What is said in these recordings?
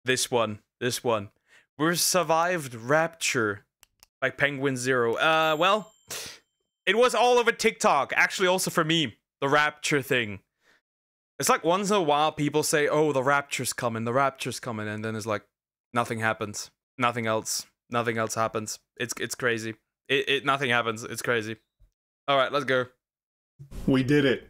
This one. We survived Rapture by penguinz0. Well, it was all over TikTok. Actually, also for me, the Rapture thing. It's like once in a while people say, oh, the Rapture's coming, and then it's like, nothing happens. Nothing else happens. It's crazy. Nothing happens. It's crazy. Alright, let's go. We did it.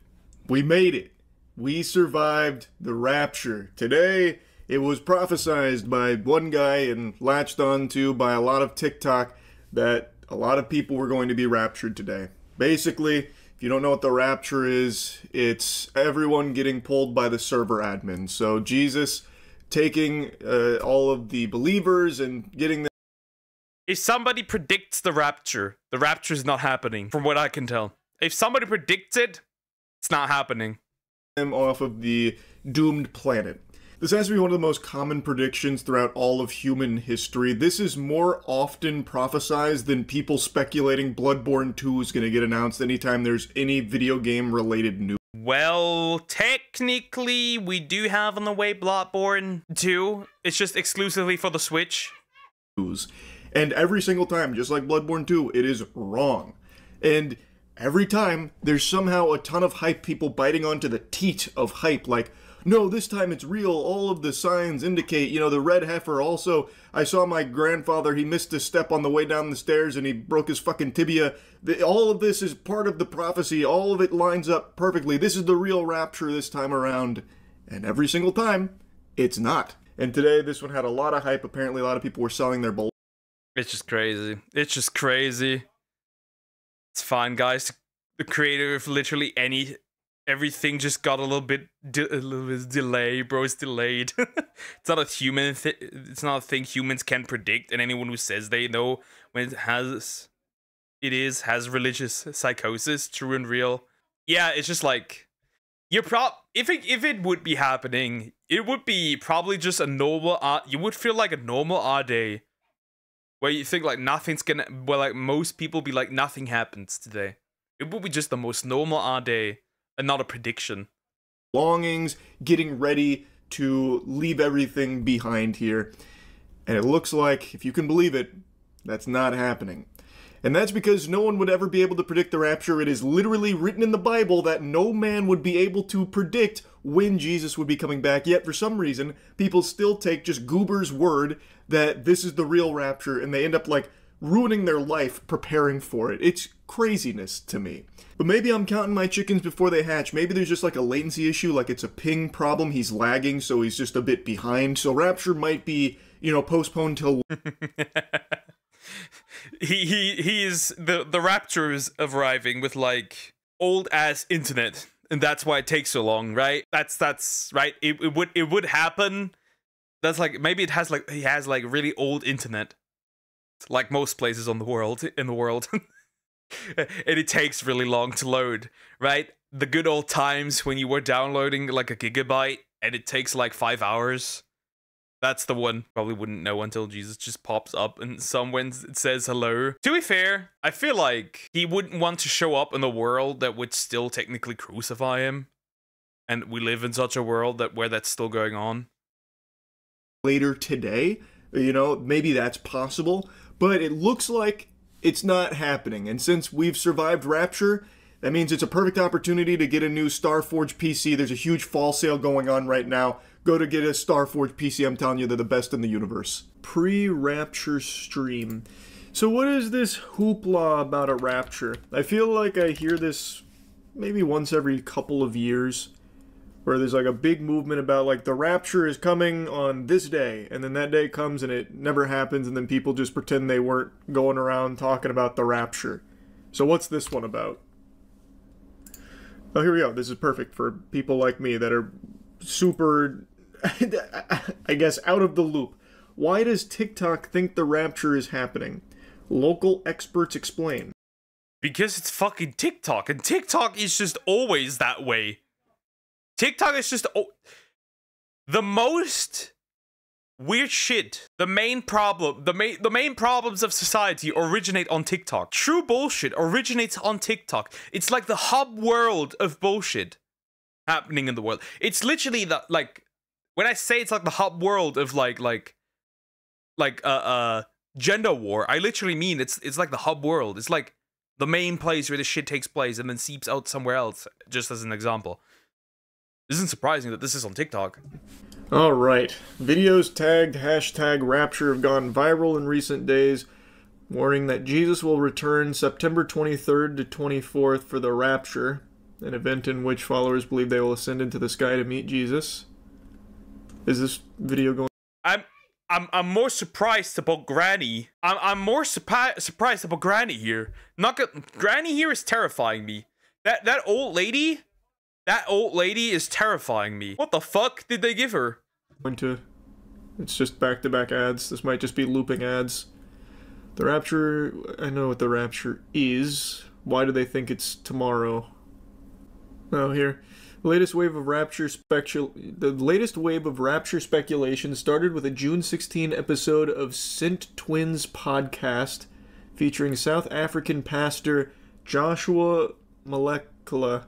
We made it. We survived the Rapture. Today, it was prophesized by one guy and latched onto by a lot of TikTok that a lot of people were going to be raptured today. Basically, if you don't know what the Rapture is, it's everyone getting pulled by the server admin. So Jesus taking all of the believers and getting them. If somebody predicts the Rapture is not happening, from what I can tell. If somebody predicts it, it's not happening. Them off of the doomed planet. This has to be one of the most common predictions throughout all of human history. This is more often prophesized than people speculating Bloodborne 2 is going to get announced anytime there's any video game related news. Well, technically, we do have on the way Bloodborne 2. It's just exclusively for the Switch. And every single time, just like Bloodborne 2, it is wrong. And every time, there's somehow a ton of hype people biting onto the teat of hype, like, no, this time it's real, all of the signs indicate, you know, the red heifer. Also, I saw my grandfather, he missed a step on the way down the stairs and he broke his fucking tibia. All of this is part of the prophecy, all of it lines up perfectly. This is the real Rapture this time around. And every single time, it's not. And today, this one had a lot of hype. Apparently, a lot of people were selling their balloons. It's just crazy. It's just crazy. It's fine, guys. The creator of literally everything just got a little bit delay, bro. It's delayed. It's not a human it's not a thing humans can predict, and anyone who says they know when it has religious psychosis, true and real. Yeah, it's just like if it would be happening, it would be probably just a normal you would feel like a normal day where you think like nothing's gonna, where like most people be like nothing happens today. It would be just the most normal day. And not a prediction. Longings, getting ready to leave everything behind here. And it looks like, if you can believe it, that's not happening. And that's because no one would ever be able to predict the Rapture. It is literally written in the Bible that no man would be able to predict when Jesus would be coming back. Yet, for some reason, people still take just Goober's word that this is the real Rapture, and they end up, like, ruining their life preparing for it. It's craziness to me. But maybe I'm counting my chickens before they hatch. Maybe there's just like a latency issue, like it's a ping problem. He's lagging, so he's just a bit behind. So Rapture might be, you know, postponed till... he is... The Rapture is arriving with, like, old-ass internet. And that's why it takes so long, right? That's right. It would happen. That's like... Maybe he has, like, really old internet. Like most places in the world. And it takes really long to load, right? The good old times when you were downloading like a gigabyte and it takes like 5 hours. That's the one. Probably wouldn't know until Jesus just pops up and someone says hello. To be fair, I feel like he wouldn't want to show up in a world that would still technically crucify him. And we live in such a world where that's still going on. Later today, you know, maybe that's possible. But it looks like it's not happening. And since we've survived Rapture, that means it's a perfect opportunity to get a new Starforge PC. There's a huge fall sale going on right now. Go to get a Starforge PC. I'm telling you, they're the best in the universe. Pre-Rapture stream. So what is this hoopla about a Rapture? I feel like I hear this maybe once every couple of years, where there's like a big movement about like the Rapture is coming on this day, and then that day comes and it never happens, and then people just pretend they weren't going around talking about the Rapture. So what's this one about? Oh, here we go. This is perfect for people like me that are super, I guess, out of the loop. Why does TikTok think the Rapture is happening? Local experts explain. Because it's fucking TikTok, and TikTok is just always that way. TikTok is just the most weird shit. The main problems of society originate on TikTok. True bullshit originates on TikTok. It's like the hub world of bullshit happening in the world. It's literally that, like, when I say it's like the hub world of like gender war, I literally mean it's like the hub world. It's like the main place where this shit takes place and then seeps out somewhere else, just as an example. It isn't surprising that this is on TikTok. Alright, videos tagged #Rapture have gone viral in recent days, warning that Jesus will return September 23rd to 24th for the Rapture, an event in which followers believe they will ascend into the sky to meet Jesus. Is this video going? I'm more surprised about Granny. I'm more surprised about Granny here. Granny here is terrifying me. That old lady is terrifying me. What the fuck did they give her? It's just back-to-back ads. This might just be looping ads. The Rapture, I know what the Rapture is. Why do they think it's tomorrow? Oh, here. The latest wave of Rapture speculation started with a June 16 episode of penguinz podcast featuring South African pastor Joshua Malekela.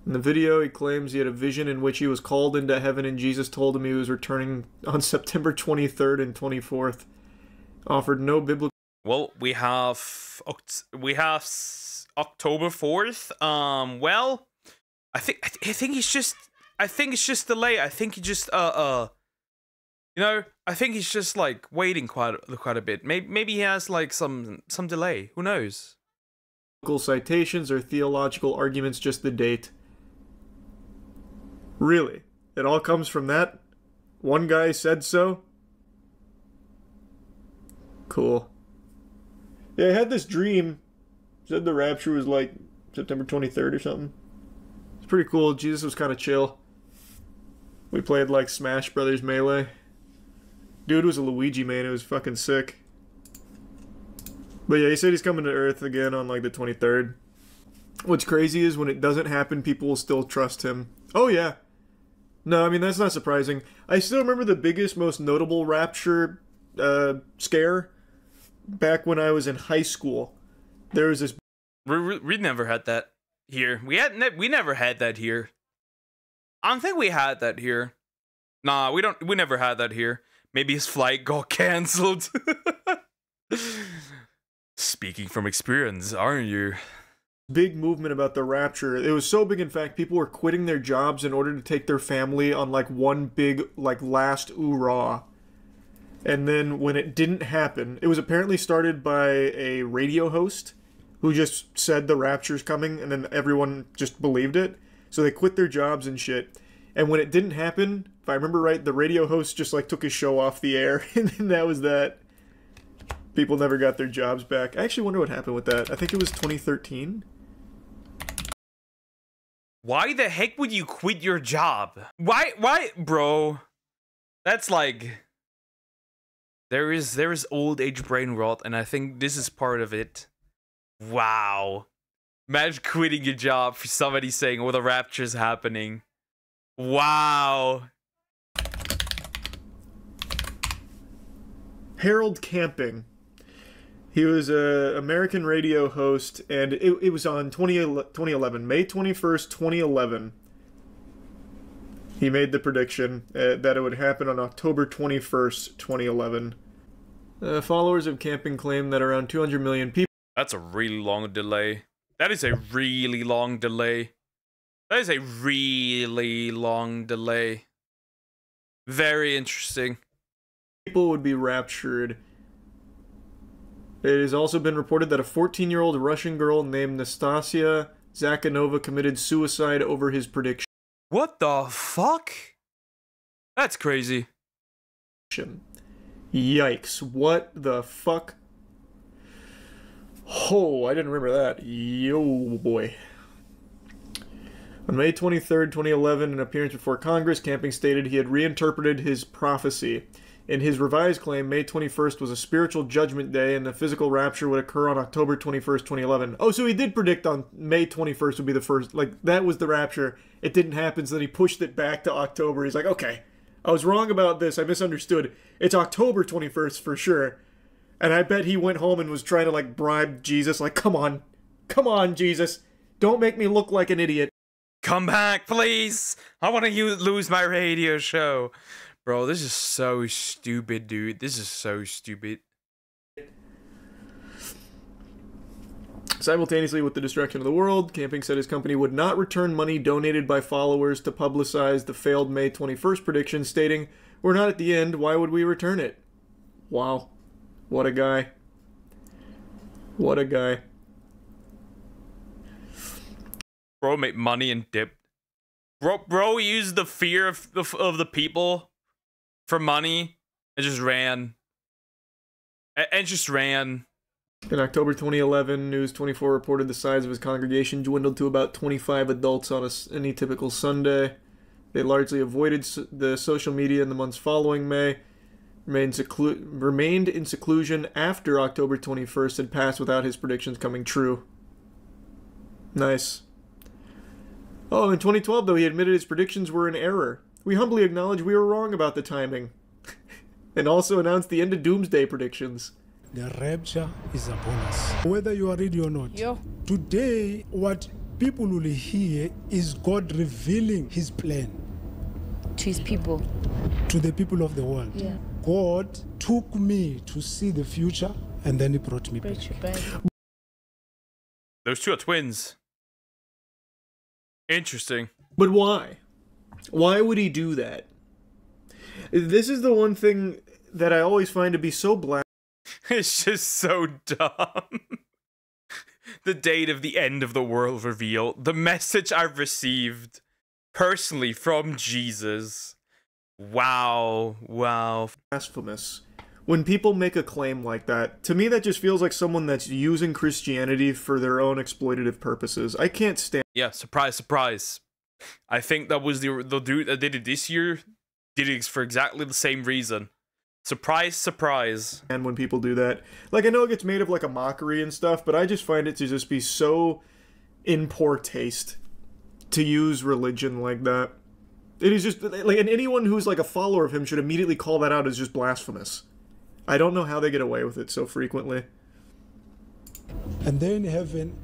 In the video, he claims he had a vision in which he was called into heaven and Jesus told him he was returning on September 23rd and 24th. Offered no biblical... Well, we have October 4th. Well, I think it's just delay. I think he just I think he's just like waiting quite a bit. Maybe he has like some delay. Who knows? Citations or theological arguments, just the date. Really? It all comes from that? One guy said so? Cool. Yeah, I had this dream. Said the Rapture was like September 23rd or something. It's pretty cool. Jesus was kind of chill. We played like Smash Brothers Melee. Dude was a Luigi man. It was fucking sick. But yeah, he said he's coming to Earth again on like the 23rd. What's crazy is when it doesn't happen, people will still trust him. Oh yeah. No, I mean, that's not surprising. I still remember the biggest, most notable Rapture scare back when I was in high school. There was this... We never had that here. We never had that here. I don't think we had that here. Nah, we never had that here. Maybe his flight got cancelled. Speaking from experience, aren't you? Big movement about the Rapture. It was so big, in fact, people were quitting their jobs in order to take their family on like one big like last oorah. And then when it didn't happen, it was apparently started by a radio host who just said the Rapture's coming, and then everyone just believed it. So they quit their jobs and shit. And when it didn't happen, if I remember right, the radio host just like took his show off the air, and then that was that. People never got their jobs back. I actually wonder what happened with that. I think it was 2013. Why the heck would you quit your job? Why, bro? That's like... There is old age brain rot, and I think this is part of it. Wow. Imagine quitting your job for somebody saying, oh, the Rapture's happening. Wow. Harold Camping. He was an American radio host, and it was on 2011, May 21st, 2011. He made the prediction that it would happen on October 21st, 2011. Followers of Camping claim that around 200 million people... That's a really long delay. That is a really long delay. That is a really long delay. Very interesting. People would be raptured. It has also been reported that a 14-year-old Russian girl named Nastasia Zakhanova committed suicide over his prediction. What the fuck? That's crazy. Yikes. What the fuck? Oh, I didn't remember that. Yo, boy. On May 23rd, 2011, in an appearance before Congress, Camping stated he had reinterpreted his prophecy. In his revised claim, May 21st was a spiritual judgment day and the physical rapture would occur on October 21st, 2011. Oh, so he did predict on May 21st would be the first. Like, that was the rapture. It didn't happen, so then he pushed it back to October. He's like, okay, I was wrong about this. I misunderstood. It's October 21st for sure. And I bet he went home and was trying to, like, bribe Jesus. Like, come on. Come on, Jesus. Don't make me look like an idiot. Come back, please. I want to lose my radio show. Bro, this is so stupid, dude. This is so stupid. Simultaneously with the destruction of the world, Camping said his company would not return money donated by followers to publicize the failed May 21st prediction, stating, "We're not at the end, why would we return it?" Wow. What a guy. What a guy. Bro made money and dipped. Bro used the fear of the people for money and just ran. And just ran. In October 2011, News 24 reported the size of his congregation dwindled to about 25 adults on any typical Sunday. They largely avoided the social media in the months following May, remained in seclusion after October 21st had passed without his predictions coming true. Nice. Oh, in 2012, though, he admitted his predictions were in error. "We humbly acknowledge we were wrong about the timing." And also announced the end of doomsday predictions. The rapture is upon us. Whether you are ready or not. Yo. Today, what people will hear is God revealing his plan. To his people. To the people of the world. Yeah. God took me to see the future and then he brought me back. Those two are twins. Interesting. But why? Why would he do that? This is the one thing that I always find to be so black. It's just so dumb. The date of the end of the world reveal. The message I've received personally from Jesus. Wow. Wow. Blasphemous. When people make a claim like that, to me that just feels like someone that's using Christianity for their own exploitative purposes. I can't stand. Yeah, surprise, surprise. I think that was the dude that did it this year. Did it for exactly the same reason. Surprise, surprise. And when people do that, like, I know it gets made of like a mockery and stuff, but I just find it to just be so in poor taste to use religion like that. It is just like, and anyone who's like a follower of him should immediately call that out as just blasphemous. I don't know how they get away with it so frequently. And then in heaven,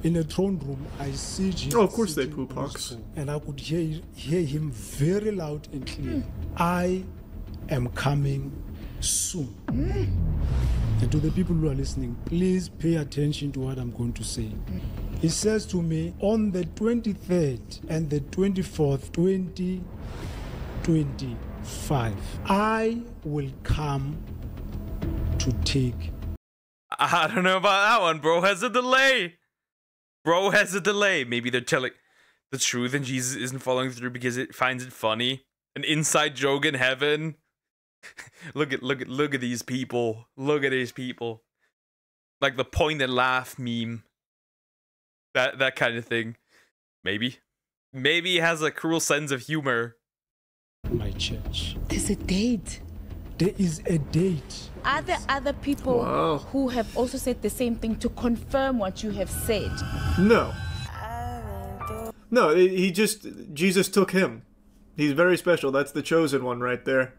in a throne room, I see Jesus. Oh, of course they poop hawks. And I could hear him very loud and clear. I am coming soon. And to the people who are listening, please pay attention to what I'm going to say. He says to me, on the 23rd and the 24th, 2025, I will come to take. I don't know about that one. Bro has a delay. Bro has a delay. Maybe they're telling the truth and Jesus isn't following through because it finds it funny. An inside joke in heaven. Look at these people. Look at these people. Like the point and laugh meme. That kind of thing. Maybe he has a cruel sense of humor. My church. There's a date. There is a date. Are there other people who have also said the same thing to confirm what you have said? No. No, Jesus took him. He's very special. That's the chosen one right there.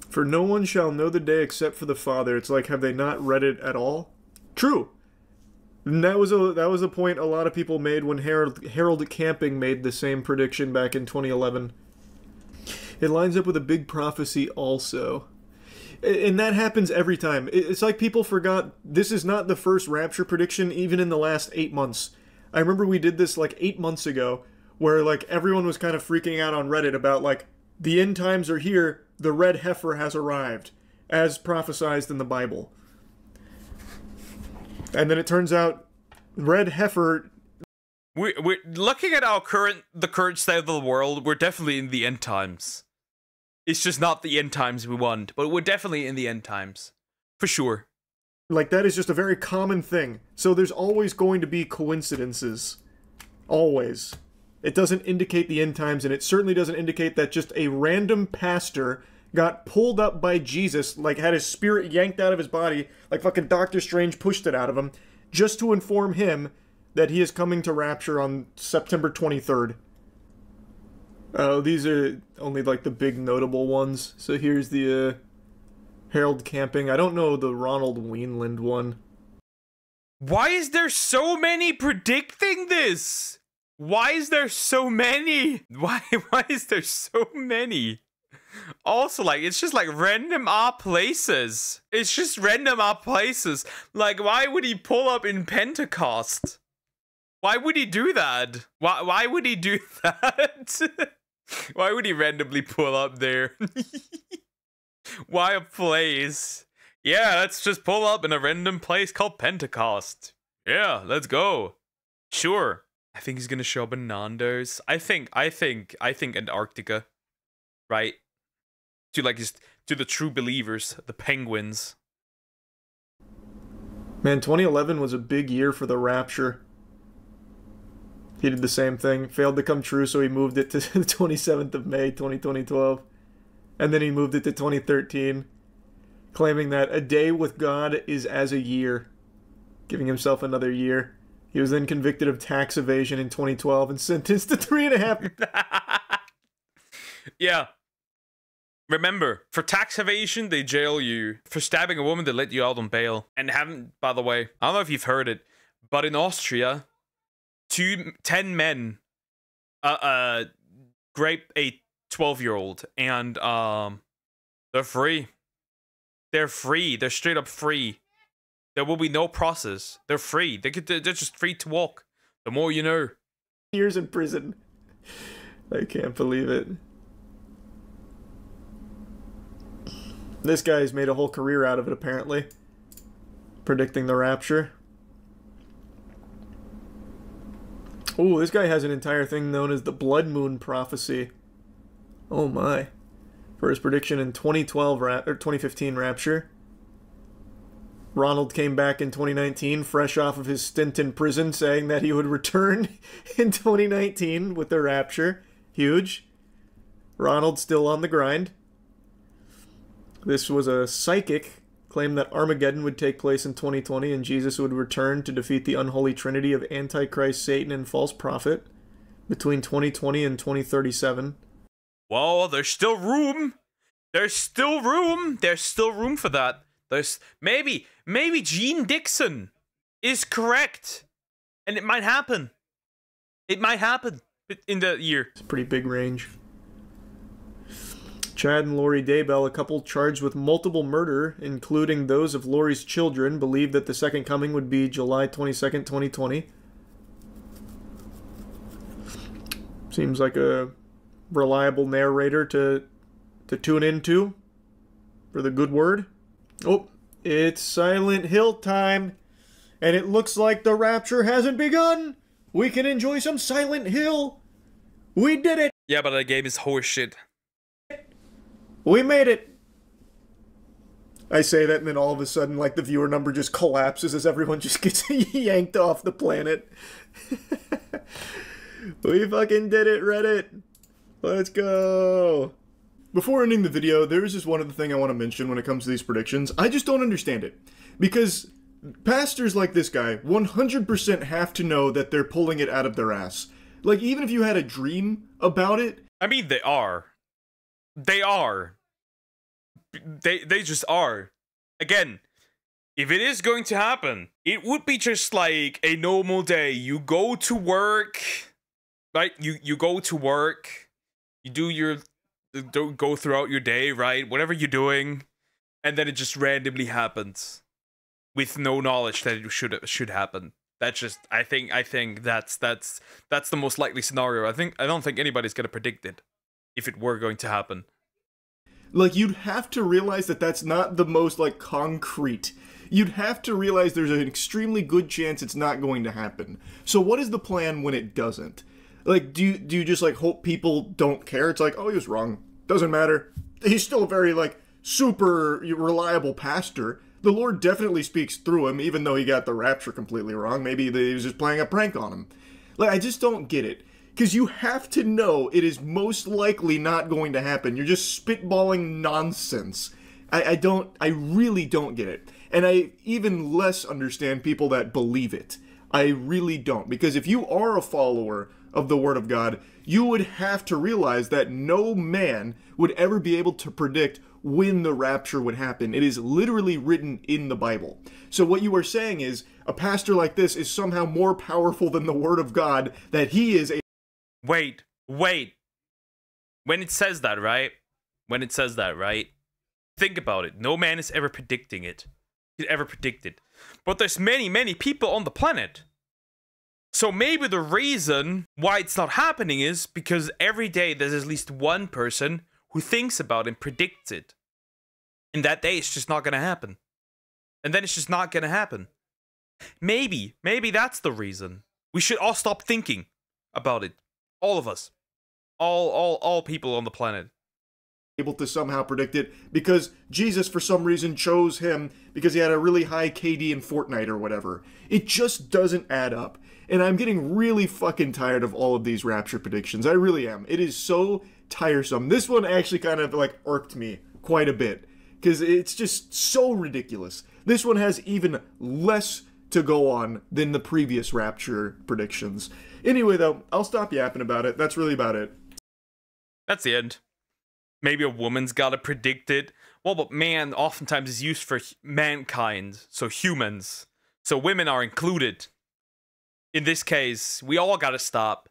For no one shall know the day except for the Father. It's like, have they not read it at all? True. And that was a point a lot of people made when Harold Camping made the same prediction back in 2011. It lines up with a big prophecy also. And that happens every time. It's like people forgot this is not the first Rapture prediction even in the last 8 months. I remember we did this like 8 months ago where like everyone was kind of freaking out on Reddit about like the end times are here, the red heifer has arrived, as prophesied in the Bible. And then it turns out red heifer. We're looking at the current state of the world. We're definitely in the end times. It's just not the end times we want, but we're definitely in the end times. For sure. Like, that is just a very common thing. So there's always going to be coincidences. Always. It doesn't indicate the end times, and it certainly doesn't indicate that just a random pastor got pulled up by Jesus, like had his spirit yanked out of his body, like fucking Doctor Strange pushed it out of him, just to inform him that he is coming to Rapture on September 23rd. These are only like the big notable ones. So here's the Harold Camping. I don't know the Ronald Weinland one. Why is there so many predicting this? Why is there so many? Why is there so many? Also, like, it's just like random places. It's just random places. Like, why would he pull up in Pentecost? Why would he do that? Why would he do that? Why would he randomly pull up there? Why a place? Yeah, let's just pull up in a random place called Pentecost. Yeah, let's go. Sure. I think he's gonna show up in Nando's. I think Antarctica. Right? To like to the true believers, the penguins. Man, 2011 was a big year for the Rapture. He did the same thing. Failed to come true, so he moved it to the 27th of May, 2012. And then he moved it to 2013, claiming that a day with God is as a year, giving himself another year. He was then convicted of tax evasion in 2012 and sentenced to 3.5. Yeah. Remember, for tax evasion, they jail you. For stabbing a woman, they let you out on bail. And haven't, by the way, I don't know if you've heard it, but in Austria, 10 men raped a 12-year-old, and they're free. They're free. They're straight up free. There will be no process. They're free. They're just free to walk. The more you know. Years in prison. I can't believe it. This guy's made a whole career out of it, apparently. Predicting the rapture. Ooh, this guy has an entire thing known as the Blood Moon Prophecy. Oh my. For his prediction in 2015 Rapture. Ronald came back in 2019, fresh off of his stint in prison, saying that he would return in 2019 with the Rapture. Huge. Ronald still on the grind. This was a psychic, claimed that Armageddon would take place in 2020 and Jesus would return to defeat the unholy trinity of Antichrist, Satan, and false prophet between 2020 and 2037. Well, there's still room. There's still room. There's still room for that. There's maybe Gene Dixon is correct, and it might happen. It might happen in the year. It's a pretty big range. Chad and Lori Daybell, a couple charged with multiple murder, including those of Lori's children, believed that the second coming would be July 22nd, 2020. Seems like a reliable narrator to tune into for the good word. Oh, it's Silent Hill time, and it looks like the Rapture hasn't begun. We can enjoy some Silent Hill. We did it. Yeah, but that game is horseshit. We made it! I say that and then all of a sudden, like, the viewer number just collapses as everyone just gets yanked off the planet. We fucking did it, Reddit! Let's go! Before ending the video, there's just one other thing I want to mention when it comes to these predictions. I just don't understand it. Because pastors like this guy 100% have to know that they're pulling it out of their ass. Like, even if you had a dream about it... I mean, they are. They are. They just are. Again, if it is going to happen, it would be just like a normal day. You go to work, right? You go to work. You do your... go throughout your day, right? Whatever you're doing. And then it just randomly happens. With no knowledge that it should happen. That's just... I think that's the most likely scenario. I don't think anybody's gonna predict it. If it were going to happen. Like, you'd have to realize that that's not the most, like, concrete. You'd have to realize there's an extremely good chance it's not going to happen. So what is the plan when it doesn't? Like, do you just, like, hope people don't care? It's like, oh, he was wrong. Doesn't matter. He's still a very, like, super reliable pastor. The Lord definitely speaks through him, even though he got the Rapture completely wrong. Maybe he was just playing a prank on him. Like, I just don't get it. Because you have to know it is most likely not going to happen. You're just spitballing nonsense. I really don't get it. And I even less understand people that believe it. I really don't. Because if you are a follower of the Word of God, you would have to realize that no man would ever be able to predict when the rapture would happen. It is literally written in the Bible. So what you are saying is, a pastor like this is somehow more powerful than the Word of God, that he is a... Wait. When it says that, right? when it says that, right? Think about it. No man is ever predicting it. Could ever predict it. But there's many, many people on the planet. So maybe the reason why it's not happening is because every day there's at least one person who thinks about and predicts it. And that day it's just not gonna happen. And then it's just not gonna happen. Maybe that's the reason. We should all stop thinking about it. All of us. All people on the planet. Able to somehow predict it because Jesus for some reason chose him because he had a really high KD in Fortnite or whatever. It just doesn't add up. And I'm getting really fucking tired of all of these Rapture predictions. I really am. It is so tiresome. This one actually kind of like irked me quite a bit because it's just so ridiculous. This one has even less to go on than the previous Rapture predictions. Anyway though, I'll stop yapping about it. That's really about it. That's the end. Maybe a woman's gotta predict it. Well, but man oftentimes is used for mankind, so humans. So women are included. In this case, we all gotta stop.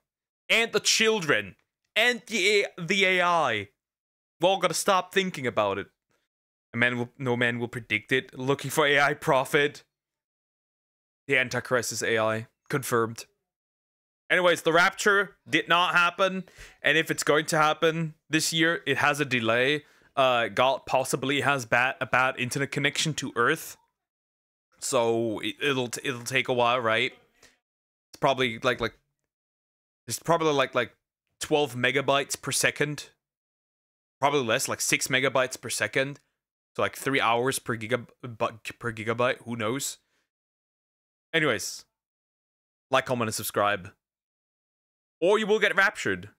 And the children. And the AI. We all gotta stop thinking about it. No man will predict it. Looking for AI prophet. The Antichrist is AI. Confirmed. Anyways, the Rapture did not happen, and if it's going to happen this year, it has a delay. God possibly has a bad internet connection to Earth, so it'll take a while, right? It's probably like 12 megabytes per second, probably less, like 6 megabytes per second, so like 3 hours per gigabyte. Who knows? Anyways, like, comment, and subscribe. Or you will get raptured.